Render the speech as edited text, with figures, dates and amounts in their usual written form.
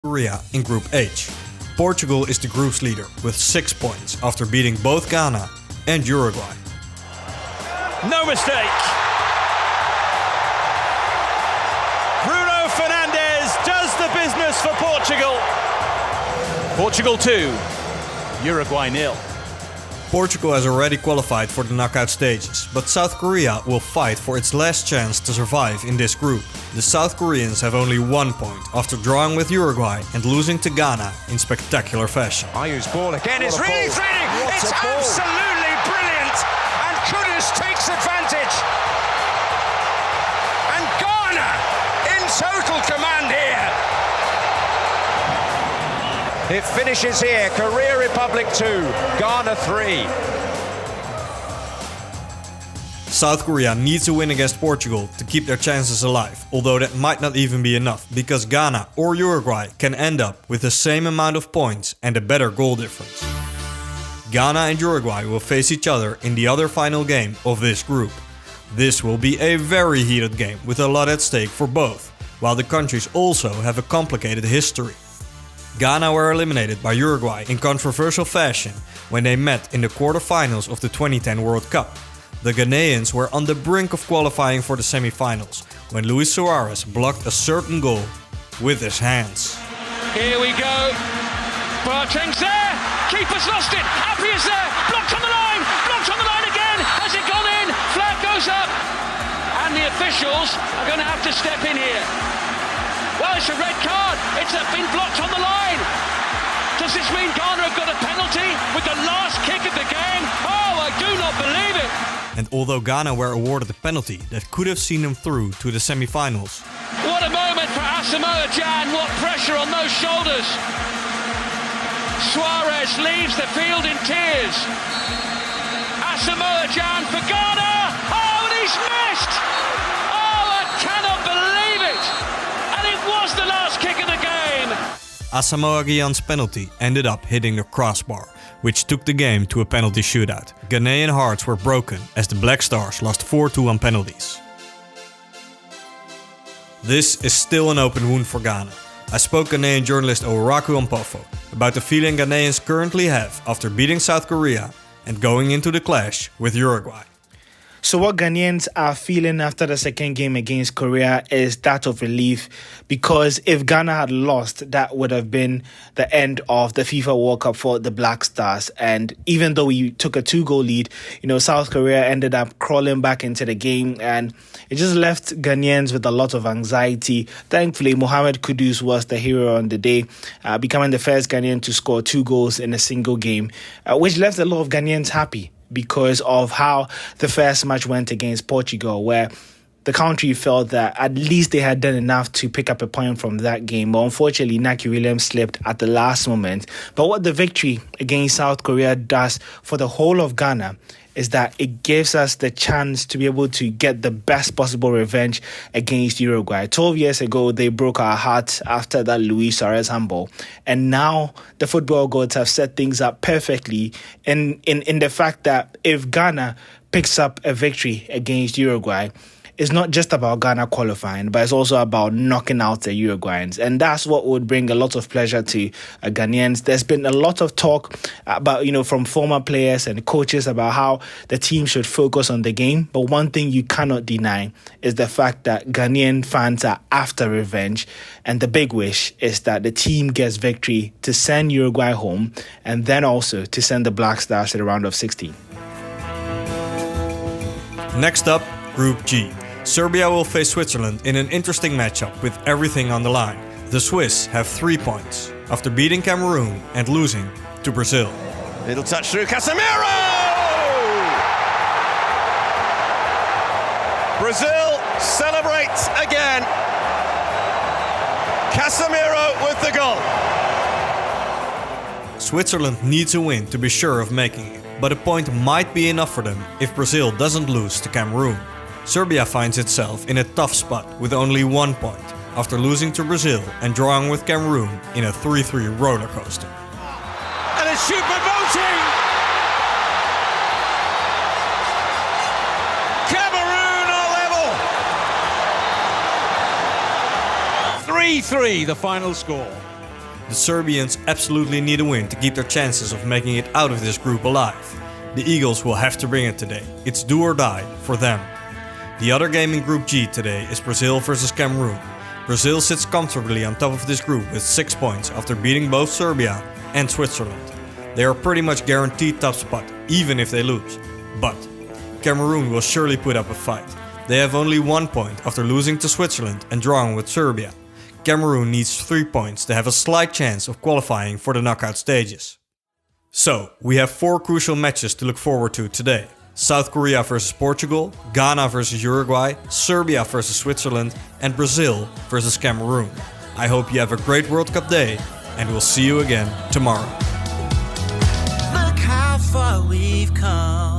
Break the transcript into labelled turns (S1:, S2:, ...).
S1: Korea in Group H. Portugal is the group's leader with 6 points after beating both Ghana and Uruguay.
S2: No mistake! Bruno Fernandes does the business for Portugal. Portugal 2, Uruguay 0.
S1: Portugal has already qualified for the knockout stages, but South Korea will fight for its last chance to survive in this group. The South Koreans have only 1 point after drawing with Uruguay and losing to Ghana in spectacular fashion.
S3: Ayu's ball again, it's
S4: What a
S3: really
S4: ball.
S3: thrilling!
S4: What
S3: It's
S4: a ball.
S3: absolutely brilliant! And Kudus takes advantage! And Ghana in total command here! It finishes here, Korea Republic 2, Ghana 3.
S1: South Korea needs a win against Portugal to keep their chances alive, although that might not even be enough, because Ghana or Uruguay can end up with the same amount of points and a better goal difference. Ghana and Uruguay will face each other in the other final game of this group. This will be a very heated game with a lot at stake for both, while the countries also have a complicated history. Ghana were eliminated by Uruguay in controversial fashion when they met in the quarterfinals of the 2010 World Cup. The Ghanaians were on the brink of qualifying for the semi-finals when Luis Suarez blocked a certain goal with his hands.
S5: Here we go. Boateng's there. Keeper's lost it. Appy is there. Blocked on the line. Blocked on the line again. Has it gone in? Flag goes up. And the officials are going to have to step in here. Well, it's a red card. It's been blocked on the line. Does this mean Ghana have got a penalty with the last kick of the game? Oh, I do not believe it.
S1: And although Ghana were awarded a penalty that could have seen them through to the semi-finals,
S5: What a moment for Asamoah Gyan. What pressure on those shoulders. Suarez leaves the field in tears. Asamoah Gyan for Ghana. Oh, and he's missed. Oh, I cannot believe it. And it was the last kick of the game.
S1: Asamoah Gyan's penalty ended up hitting the crossbar, which took the game to a penalty shootout. Ghanaian hearts were broken as the Black Stars lost 4-2 on penalties. This is still an open wound for Ghana. I spoke Ghanaian journalist Owuraku Ompofo about the feeling Ghanaians currently have after beating South Korea and going into the clash with Uruguay.
S4: So what Ghanaians are feeling after the second game against Korea is that of relief, because if Ghana had lost, that would have been the end of the FIFA World Cup for the Black Stars. And even though we took a 2-goal lead, South Korea ended up crawling back into the game, and it just left Ghanaians with a lot of anxiety. Thankfully, Mohamed Kudus was the hero on the day, becoming the first Ghanaian to score 2 goals in a single game, which left a lot of Ghanaians happy, because of how the first match went against Portugal, where the country felt that at least they had done enough to pick up a point from that game. But unfortunately, Naki Williams slipped at the last moment. But what the victory against South Korea does for the whole of Ghana is that it gives us the chance to be able to get the best possible revenge against Uruguay. 12 years ago, they broke our hearts after that Luis Suarez handball. And now the football gods have set things up perfectly in the fact that if Ghana picks up a victory against Uruguay, it's not just about Ghana qualifying, but it's also about knocking out the Uruguayans. And that's what would bring a lot of pleasure to Ghanaians. There's been a lot of talk about, from former players and coaches about how the team should focus on the game. But one thing you cannot deny is the fact that Ghanaian fans are after revenge. And the big wish is that the team gets victory to send Uruguay home, and then also to send the Black Stars to the round of 16.
S1: Next up, Group G. Serbia will face Switzerland in an interesting matchup with everything on the line. The Swiss have 3 points after beating Cameroon and losing to Brazil.
S2: Little touch through Casemiro! Brazil celebrates again. Casemiro with the goal.
S1: Switzerland needs a win to be sure of making it, but a point might be enough for them if Brazil doesn't lose to Cameroon. Serbia finds itself in a tough spot with only 1 point after losing to Brazil and drawing with Cameroon in a 3-3 roller coaster.
S2: And a shoot for Boateng! Cameroon are level!
S3: 3-3, the final score.
S1: The Serbians absolutely need a win to keep their chances of making it out of this group alive. The Eagles will have to bring it today. It's do or die for them. The other game in Group G today is Brazil versus Cameroon. Brazil sits comfortably on top of this group with 6 points after beating both Serbia and Switzerland. They are pretty much guaranteed top spot, even if they lose. But Cameroon will surely put up a fight. They have only 1 point after losing to Switzerland and drawing with Serbia. Cameroon needs 3 points to have a slight chance of qualifying for the knockout stages. So, we have 4 crucial matches to look forward to today. South Korea versus Portugal, Ghana versus Uruguay, Serbia versus Switzerland, and Brazil versus Cameroon. I hope you have a great World Cup day, and we'll see you again tomorrow.
S6: Look how far we've come.